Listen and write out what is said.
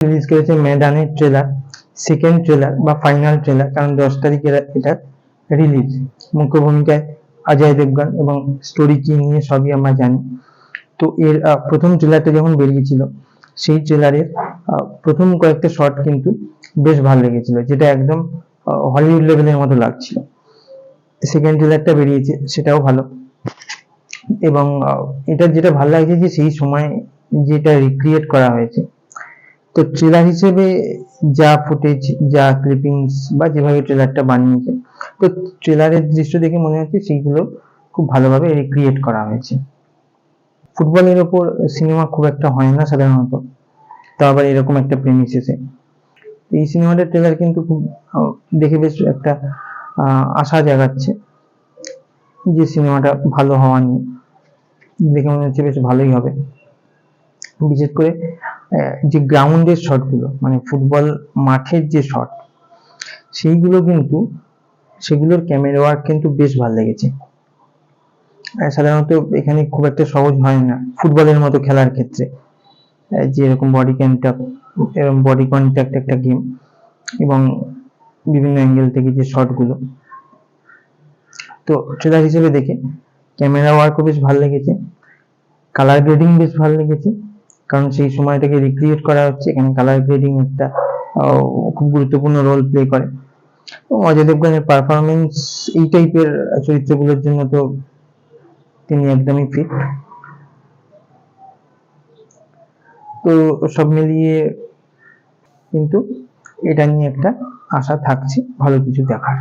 Release করেছে মেদানের trailer, second trailer বা final trailer, কারণ 10 তারিখে এটা রিলিজ। মুখ্য ভূমিকায় অজয় দেবগন এবং স্টোরি কি নিয়ে সবই আমরা জানি। তো এর প্রথম ট্রেলারটা যখন বেরিয়েছিল, সেই ট্রেলারের প্রথম কয়েকটা শট কিন্তু বেশ ভালো লেগেছিল, যেটা একদম হলিউড লেভেলের মতো লাগছিল। সেকেন্ড ট্রেলারটা বেরিয়েছে, সেটাও ভালো। এবং এটা যেটা ভালো লাগছে যে সেই সময় যেটা রিক্রিয়েট করা হয়েছে। তো ট্রেলার হিসেবে যা ফুটেজ, যা ক্লিপিংস বা যেভাবে ট্রেলারটা বানিয়েছে, তো ট্রেলারের দৃশ্য দেখে মনে হচ্ছে সেইগুলো খুব ভালোভাবে রিক্রিয়েট করা হয়েছে। ফুটবলের ওপর সিনেমা খুব একটা হয় না সাধারণত, তো আবার এরকম একটা প্রেমিসিসে এই সিনেমাটার ট্রেলার কিন্তু খুব দেখে বেশ একটা আশা জাগাচ্ছে যে সিনেমাটা ভালো হওয়া নিয়ে। দেখে মনে হচ্ছে বেশ ভালোই হবে। বিশেষ করে যে গ্রাউন্ডের শটগুলো, মানে ফুটবল মাঠের যে শট, সেইগুলো কিন্তু সেগুলোর ক্যামেরা ওয়ার্ক কিন্তু বেশ ভালো লেগেছে। সাধারণত এখানে খুব একটা সহজ হয় না ফুটবলের মতো খেলার ক্ষেত্রে, যে এরকম বডি কন্ট্যাক্ট একটা গেম, এবং বিভিন্ন অ্যাঙ্গেল থেকে যে শটগুলো, তো ট্রেলার হিসেবে দেখে ক্যামেরা ওয়ার্কও বেশ ভালো লেগেছে, কালার গ্রেডিং বেশ ভালো লেগেছে, কারণ সেই সময়টাকে রিক্রিয়েট করা হচ্ছে। এখানে কালার গ্রেডিং একটা খুব গুরুত্বপূর্ণ রোল প্লে করে। এবং অজয় দেবগনের পারফরমেন্স এই টাইপের চরিত্রগুলোর জন্য তো তিনি একদমই ফিট। তো সব মিলিয়ে কিন্তু এটা নিয়ে একটা আশা থাকছে ভালো কিছু দেখার।